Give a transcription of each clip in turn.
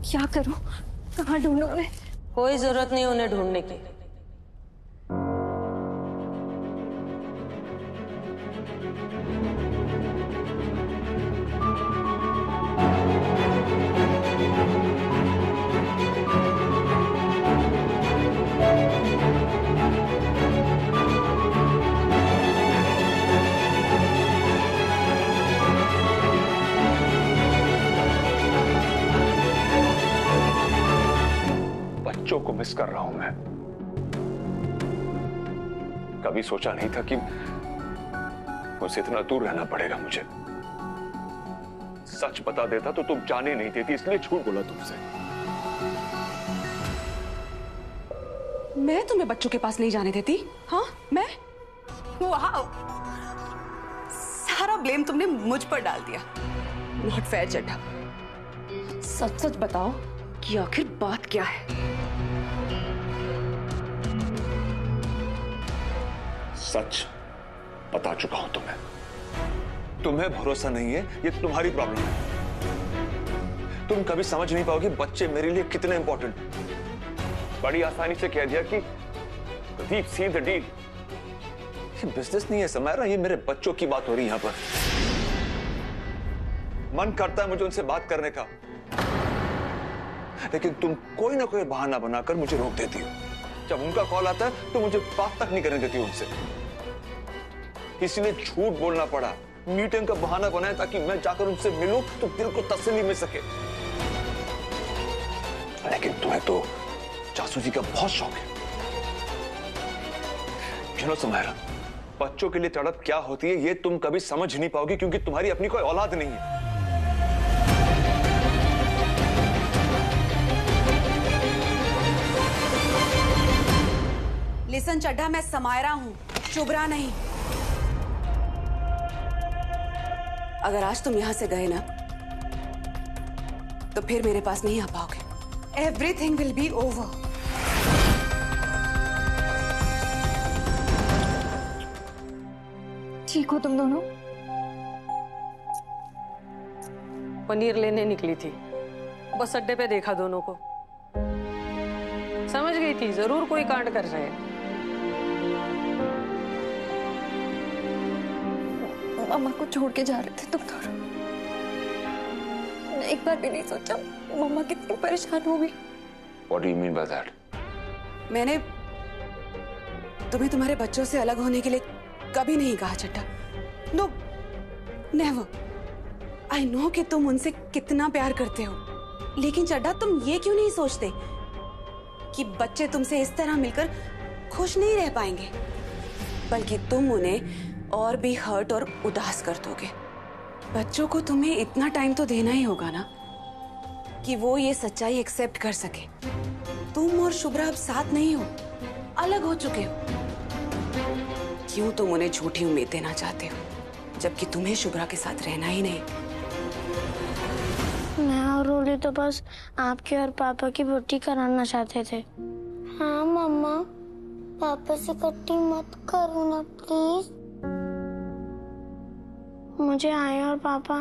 क्या करूं? कहाँ ढूंढूं उन्हें? कोई जरूरत नहीं उन्हें ढूंढने की। बच्चों को मिस कर रहा हूं मैं। कभी सोचा नहीं था कि मुझसे इतना दूर रहना पड़ेगा मुझे। सच बता देता तो तुम जाने नहीं देती, इसलिए झूठ बोला तुमसे। मैं तुम्हें बच्चों के पास नहीं जाने देती? हाँ, मैं? वाह, सारा ब्लेम तुमने मुझ पर डाल दिया। Not fair Chadha. सच सच बताओ कि आखिर बात क्या है? सच बता चुका हूं तुम्हें। तुम्हें भरोसा नहीं है, ये तुम्हारी प्रॉब्लम है। तुम कभी समझ नहीं पाओगे बच्चे मेरे लिए कितने इंपॉर्टेंट। बड़ी आसानी से कह दिया कि प्रदीप सी द डील। ये बिजनेस नहीं है समायरा, ये मेरे बच्चों की बात हो रही है यहां पर। मन करता है मुझे उनसे बात करने का, लेकिन तुम कोई ना कोई बहाना बनाकर मुझे रोक देती हो। जब उनका कॉल आता है तो मुझे बात तक नहीं करने देती उनसे। इसलिए झूठ बोलना पड़ा, मीटिंग का बहाना बनाया ताकि मैं जाकर उनसे मिलूं तो दिल को तसल्ली मिल सके। लेकिन तुम्हें तो जासूसी का बहुत शौक है। क्यों सुमायरा, बच्चों के लिए तड़प क्या होती है ये तुम कभी समझ नहीं पाओगी, क्योंकि तुम्हारी अपनी कोई औलाद नहीं है। लिसन चड्ढा, मैं समायरा हूं, शुभ्रा नहीं। अगर आज तुम यहां से गए ना तो फिर मेरे पास नहीं आ पाओगे। Everything will be over. ठीक हो तुम दोनों? पनीर लेने निकली थी, बस अड्डे पे देखा दोनों को, समझ गई थी जरूर कोई कांड कर रहे हैं। मम्मा को छोड़ के जा रहे थे तुम दोनों। एक बार भी नहीं सोचा मम्मा कितनी परेशान होगी। What do you mean by that? मैंने तुम्हें तुम्हारे बच्चों से अलग होने के लिए कभी नहीं कहा Chadha. No, never. I know कि तुम उनसे कितना प्यार करते हो, लेकिन चड्ढा तुम ये क्यों नहीं सोचते कि बच्चे तुमसे इस तरह मिलकर खुश नहीं रह पाएंगे, बल्कि तुम उन्हें और भी हर्ट और उदास कर दोगे। बच्चों को तुम्हें इतना टाइम तो देना ही होगा ना कि वो ये सच्चाई एक्सेप्ट कर सके। तुम और शुभ्रा अब साथ नहीं हो, अलग हो चुके हो। क्यों तुम उन्हें झूठी उम्मीद देना चाहते हो, जबकि तुम्हें शुभ्रा के साथ रहना ही नहीं। मैं और रोली तो बस आपके और पापा की वोटी कराना चाहते थे। हाँ मम्मा, पापा से कट्टी मत करो ना प्लीज। मुझे आया और पापा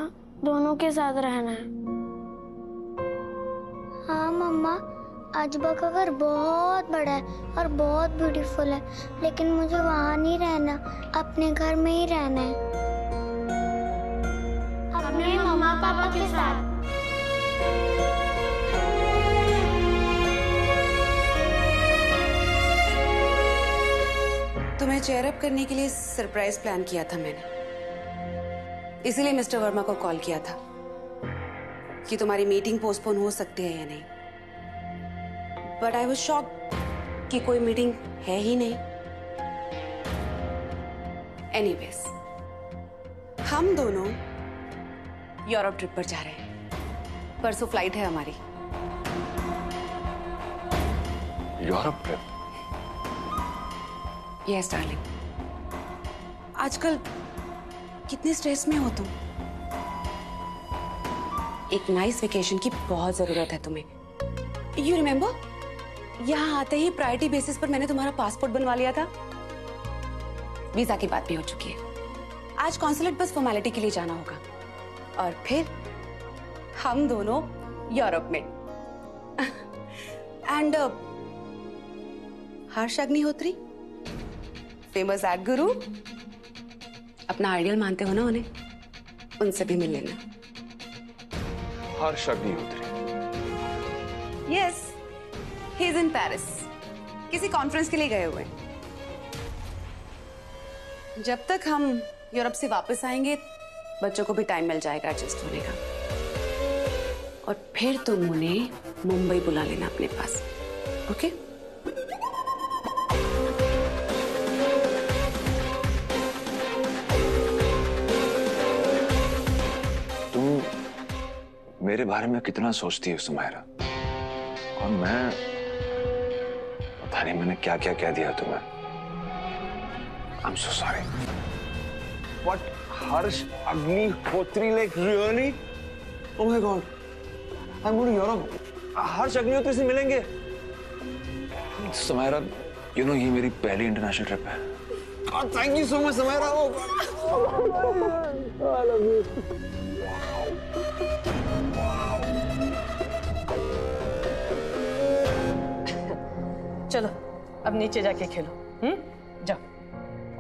दोनों के साथ रहना है। हाँ मम्मा, अजबा का घर बहुत बड़ा है और बहुत ब्यूटीफुल है, लेकिन मुझे वहाँ नहीं रहना, अपने घर में ही रहना है, अपने मम्मा पापा के साथ। तुम्हें चेयर अप करने के लिए सरप्राइज प्लान किया था मैंने, इसीलिए मिस्टर वर्मा को कॉल किया था कि तुम्हारी मीटिंग पोस्टपोन हो सकती है या नहीं। बट आई वाज शॉक्ड कि कोई मीटिंग है ही नहीं। एनीवेज, हम दोनों यूरोप ट्रिप पर जा रहे हैं। परसों फ्लाइट है हमारी। Europe trip? Yes darling. आजकल कितने स्ट्रेस में हो तुम। एक नाइस वेकेशन की बहुत जरूरत है तुम्हें। यू रिमेम्बर, यहाँ आते ही प्रायोरिटी बेसिस पर मैंने तुम्हारा पासपोर्ट बनवा लिया था। वीजा की बात भी हो चुकी है। आज कॉन्सुलेट बस फॉर्मेलिटी के लिए जाना होगा और फिर हम दोनों यूरोप में। And Harsh Agnihotri, famous act गुरु, अपना आइडियल मानते हो ना उन्हें, उनसे भी मिल लेना। Harsh Agnihotri? Yes, he is in Paris, किसी कॉन्फ्रेंस के लिए गए हुए। जब तक हम यूरोप से वापस आएंगे बच्चों को भी टाइम मिल जाएगा एडजस्ट होने का, और फिर तुम उन्हें मुंबई बुला लेना अपने पास, ओके? तुम मेरे बारे में कितना सोचती हो सुमायरा, और मैं पता नहीं मैंने क्या क्या कह दिया तुम्हें। I am so sorry. What? Harsh Agnihotri, like really? Oh my God! I'm going to Europe. हर्ष अग्निहोत्री से मिलेंगे? सुमायरा, you know ये मेरी पहली इंटरनेशनल ट्रिप है। God, thank you so much, Sumaira. Oh God! I love you. चलो अब नीचे जाके खेलो। जाओ,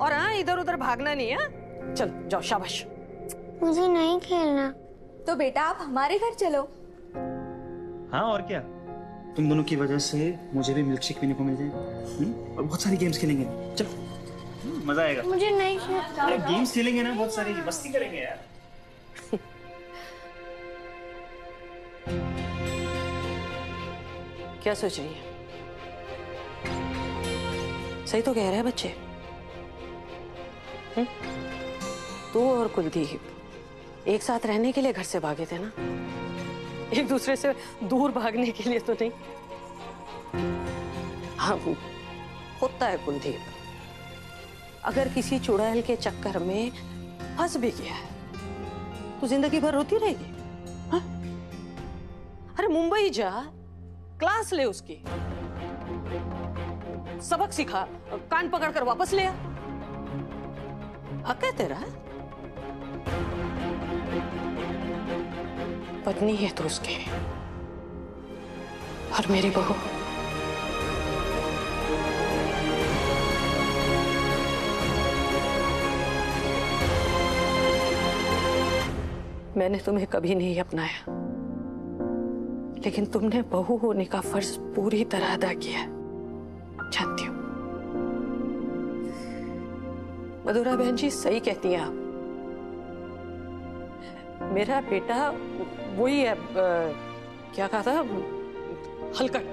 और हाँ इधर उधर भागना नहीं है। चलो जाओ, शाबाश। मुझे नहीं खेलना। तो बेटा आप हमारे घर चलो। हाँ और क्या, तुम दोनों की वजह से मुझे भी मिल्क शेक पीने को मिल जाएगा, और बहुत सारी गेम्स खेलेंगे। चलो, मजा आएगा। मुझे नहीं खेलना। अरे गेम्स खेलेंगे ना, बहुत सारी मस्ती करेंगे यार। क्या सोच रही है? सही तो कह रहे हैं बच्चे। तू और कुलदीप एक साथ रहने के लिए घर से भागे थे ना, एक दूसरे से दूर भागने के लिए तो नहीं। हाँ होता है कुलदीप, अगर किसी चुड़ैल के चक्कर में फंस भी गया है तो जिंदगी भर रोती रहेगी। हाँ? अरे मुंबई जा, क्लास ले उसकी, सबक सिखा, कान पकड़कर वापस ले आ। हक है तेरा। पत्नी है तो उसके, और मेरी बहू। मैंने तुम्हें कभी नहीं अपनाया, लेकिन तुमने बहू होने का फर्ज पूरी तरह अदा किया है, जानती हूँ। मधुरा बहन जी सही कहती हैं आप। मेरा बेटा वही है, क्या कहा था, हलकट।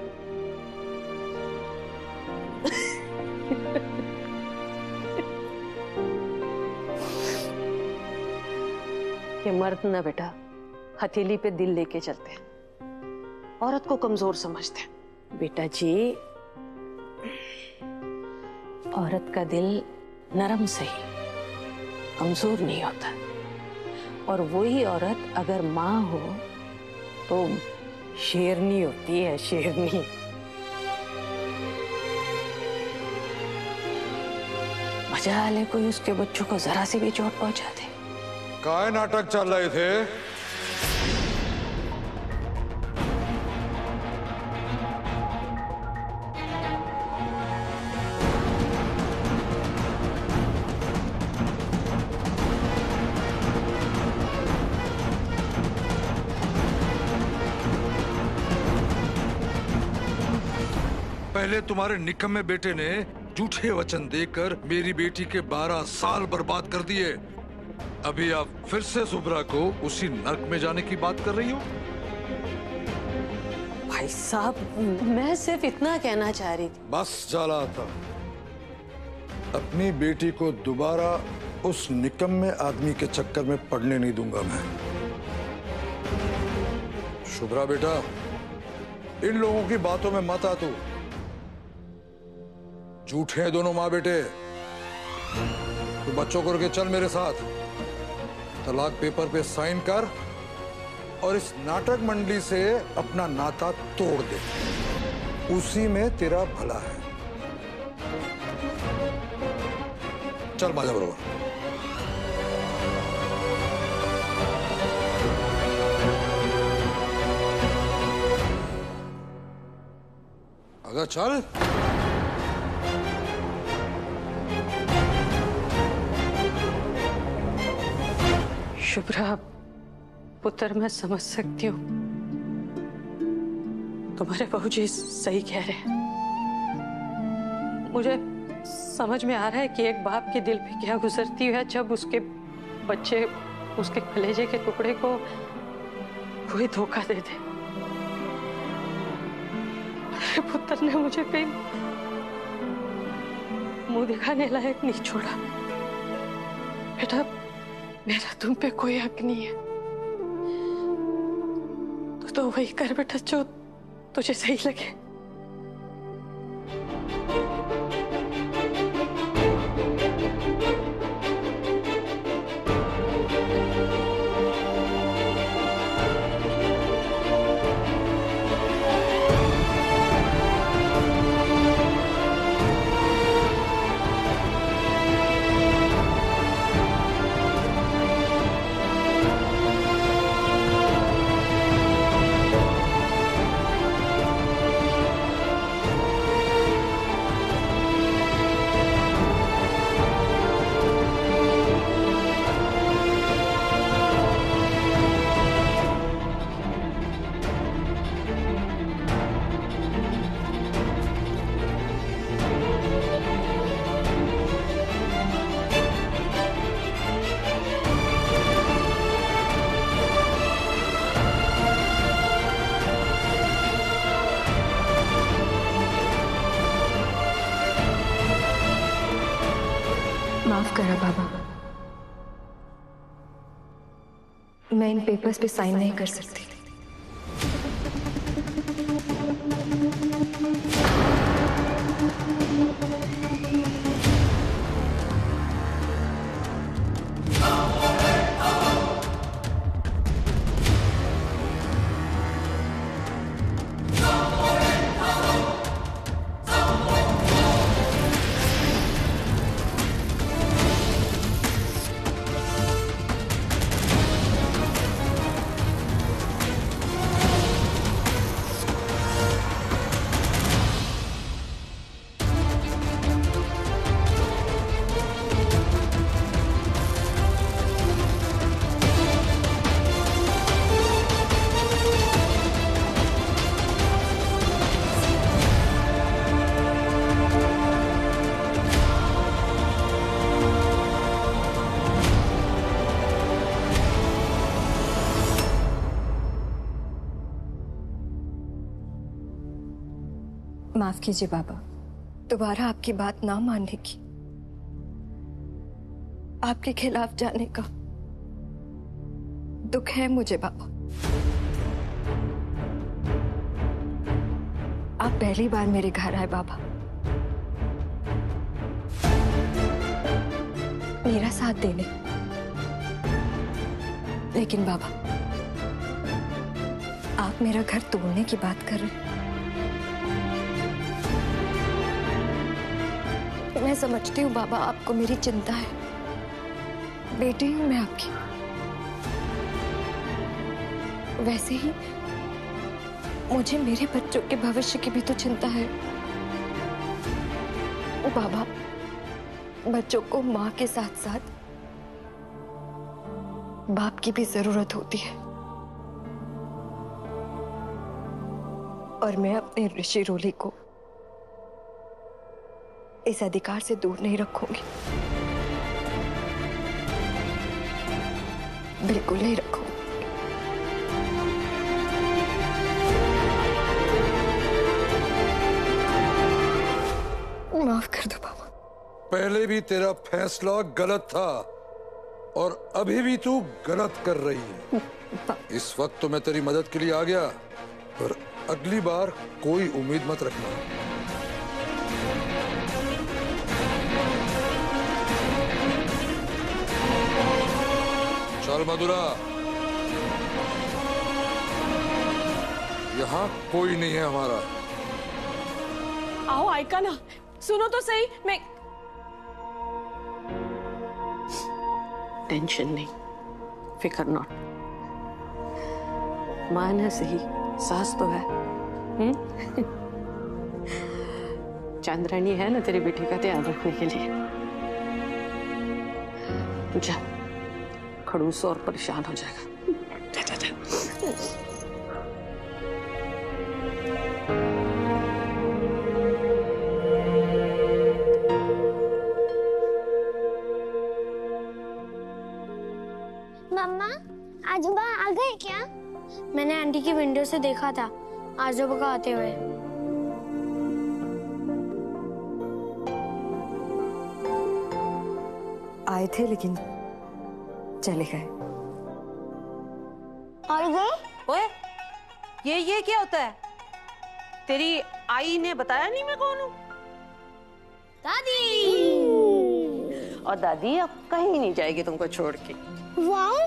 ये मर्द ना बेटा हथेली पे दिल लेके चलते हैं, औरत को कमजोर समझते हैं। बेटा जी, औरत का दिल नरम सही, कमजोर नहीं होता, और वही औरत अगर माँ हो तो शेरनी होती है, शेरनी। मजा ले कोई उसके बच्चों को जरा सी भी चोट पहुंचा दे। काय नाटक चल रहे थे? पहले तुम्हारे निकम्मे बेटे ने झूठे वचन देकर मेरी बेटी के 12 साल बर्बाद कर दिए। अभी आप फिर से शुभ्रा को उसी नर्क में जाने की बात कर रही हो? भाई साहब, मैं सिर्फ इतना कहना चाह रही थी। बस जाला था, अपनी बेटी को दोबारा उस निकम्मे आदमी के चक्कर में पड़ने नहीं दूंगा मैं। शुभ्रा बेटा, इन लोगों की बातों में मत आ तू। झूठे हैं दोनों माँ बेटे। तो बच्चों को लेके चल मेरे साथ, तलाक पेपर पे साइन कर और इस नाटक मंडली से अपना नाता तोड़ दे, उसी में तेरा भला है। चल माजा बरोबर। अगर चल। शुभ्रा पुत्र, मैं समझ सकती हूँ, तुम्हारे बहू जी सही कह रहे हैं। मुझे समझ में आ रहा है कि एक बाप के दिल पे क्या गुजरती है जब उसके बच्चे उसके कलेजे के टुकड़े को कोई धोखा दे दे। मेरे पुत्र ने मुझे कहीं मुंह दिखाने लायक नहीं छोड़ा। बेटा, मेरा तुम पे कोई हक नहीं है। तो वही कर बेटा जो तुझे सही लगे। माफ करा बाबा, मैं इन पेपर्स पे साइन नहीं कर सकती। माफ कीजिए बाबा, दोबारा आपकी बात ना मानने की, आपके खिलाफ जाने का दुख है मुझे बाबा। आप पहली बार मेरे घर आए बाबा, मेरा साथ देने, लेकिन बाबा आप मेरा घर तोड़ने की बात कर रहे हैं। मैं समझती हूँ बाबा, आपको मेरी चिंता है, बेटी हूं मैं आपकी। वैसे ही मुझे मेरे बच्चों के भविष्य की भी तो चिंता है। ओ बाबा, बच्चों को माँ के साथ साथ बाप की भी जरूरत होती है, और मैं अपने ऋषि रोली को इस अधिकार से दूर नहीं रखूंगी, बिल्कुल नहीं रखूंगी। माफ कर दो बाबा। पहले भी तेरा फैसला गलत था और अभी भी तू गलत कर रही है। इस वक्त तो मैं तेरी मदद के लिए आ गया, पर अगली बार कोई उम्मीद मत रखना। चल मधुरा, यहाँ कोई नहीं है हमारा। आओ आयका ना, सुनो तो सही। मैं टेंशन नहीं, फिकर नॉट। मां है सही, सास तो है। चांद्रानी है ना तेरी बेटी का ध्यान रखने के लिए। तू जा, खड़ूस और परेशान हो जाएगा। जा जा जा। मम्मा आजोबा आ गए क्या? मैंने आंटी की विंडो से देखा था आजोबा का आते हुए। आए थे लेकिन चले गए। और ये ओए, ये क्या होता है? तेरी आई ने बताया नहीं मैं कौन हूँ? दादी। और दादी अब कहीं नहीं जाएगी तुमको छोड़ के। वाओ,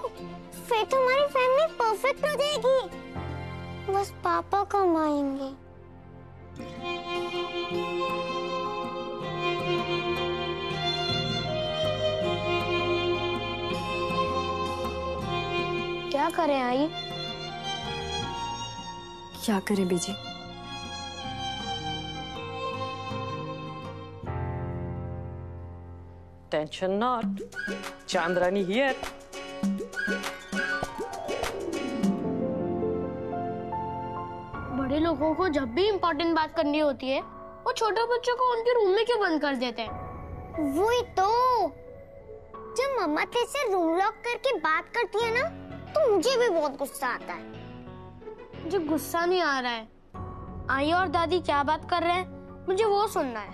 फिर तुम्हारी फैमिली परफेक्ट हो जाएगी। बस पापा कम आएंगे। क्या करें आई? क्या करें बीजी? Tension not, Chandrani here. बड़े लोगों को जब भी इम्पोर्टेंट बात करनी होती है वो छोटे बच्चों को उनके रूम में क्यों बंद कर देते हैं? वही तो, जब मम्मा तेरे से रूम लॉक करके बात करती है ना तो मुझे भी बहुत गुस्सा आता है। मुझे गुस्सा नहीं आ रहा है, आई और दादी क्या बात कर रहे हैं मुझे वो सुनना है।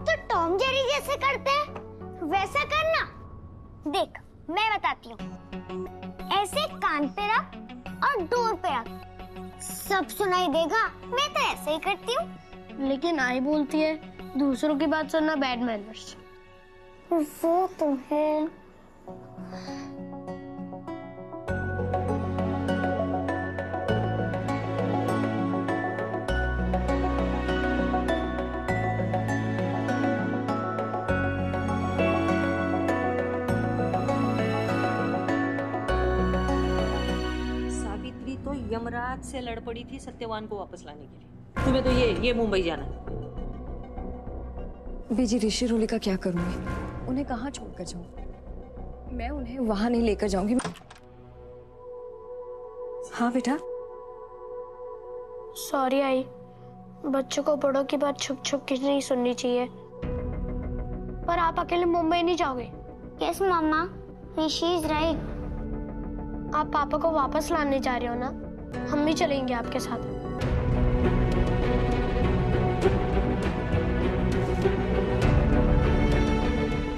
तो टॉम जेरी जैसे करते हैं वैसा करना। देख मैं बताती हूँ, ऐसे कान पे रख और डोर पे रख, सब सुनाई देगा। मैं तो ऐसे ही करती हूँ। लेकिन आई बोलती है दूसरों की बात सुनना बैड मैनर्स। वो तुम्हें सावित्री तो यमराज से लड़ पड़ी थी सत्यवान को वापस लाने के लिए। तुम्हें तो ये मुंबई जाना है। बीजी ऋषि रोली का क्या करूंगी? उन्हें कहाँ छोड़कर जाऊं? मैं उन्हें वहां नहीं लेकर जाऊंगी। हाँ बेटा। सॉरी आई, बच्चों को बड़ों की बात छुप छुप के नहीं सुननी चाहिए। पर आप अकेले मुंबई नहीं जाओगे? यस मम्मा, ऋषि इज राइट। आप पापा को वापस लाने जा रहे हो ना? हम भी चलेंगे आपके साथ।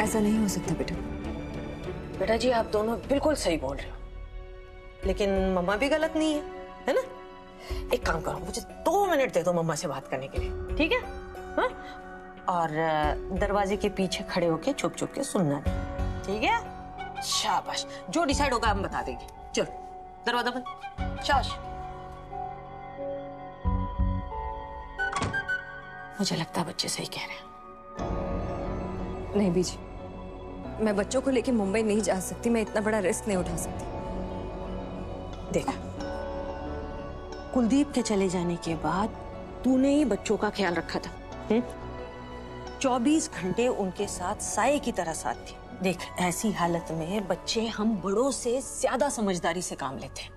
ऐसा नहीं हो सकता बेटा। बेटा जी आप दोनों बिल्कुल सही बोल रहे हो, लेकिन मम्मा भी गलत नहीं है ना? एक काम करो, मुझे 2 मिनट दे दो मम्मा से बात करने के लिए, ठीक है? हाँ? और दरवाजे के पीछे खड़े होके चुप चुप के सुनना, ठीक है? शाबाश, जो डिसाइड होगा हम बता देंगे। चलो दरवाजा बंद। शाबाश। मुझे लगता है बच्चे सही कह रहे हैं। नहीं बीजी, मैं बच्चों को लेके मुंबई नहीं जा सकती। मैं इतना बड़ा रिस्क नहीं उठा सकती। देखा, कुलदीप के चले जाने के बाद तूने ही बच्चों का ख्याल रखा था। 24 घंटे उनके साथ साये की तरह साथ थी। देख, ऐसी हालत में बच्चे हम बड़ों से ज्यादा समझदारी से काम लेते हैं।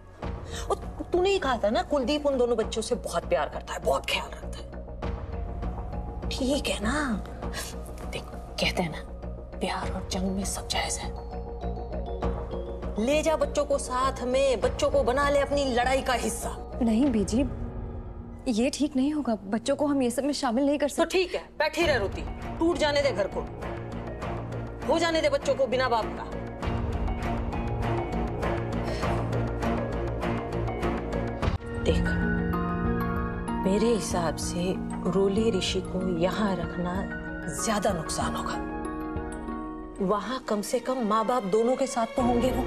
और तूने ही कहा था ना, कुलदीप उन दोनों बच्चों से बहुत प्यार करता है, बहुत ख्याल रखता है। ठीक है ना? देख, कहते हैं ना, प्यार और जंग में सब जायज है। ले जा बच्चों को साथ में, बच्चों को बना ले अपनी लड़ाई का हिस्सा। नहीं बीजी, ये ठीक नहीं होगा। बच्चों को हम ये सब में शामिल नहीं कर सकते। तो ठीक है, बैठी रह रोती, टूट जाने दे घर को, हो जाने दे बच्चों को बिना बाप का। देख, मेरे हिसाब से रोली ऋषि को यहाँ रखना ज्यादा नुकसान होगा। वहां कम से कम माँ बाप दोनों के साथ तो होंगे वो।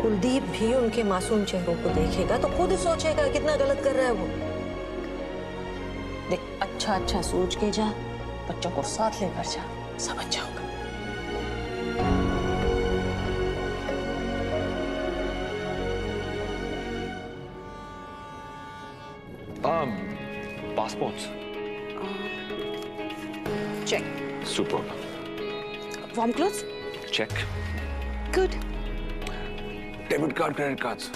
कुलदीप भी उनके मासूम चेहरों को देखेगा तो खुद सोचेगा कितना गलत कर रहा है वो। देख, अच्छा अच्छा सोच के जा, बच्चों को साथ लेकर जा, सब अच्छा होगा। Passports? Check. Super. Warm clothes? Check. Good. Debit card, credit cards?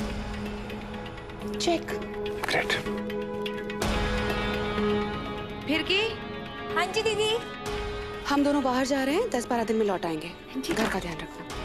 Check. Great. फिर की? हाँ जी दीदी। हम दोनों बाहर जा रहे हैं, 10-12 दिन में लौट आएंगे। घर का ध्यान रखना।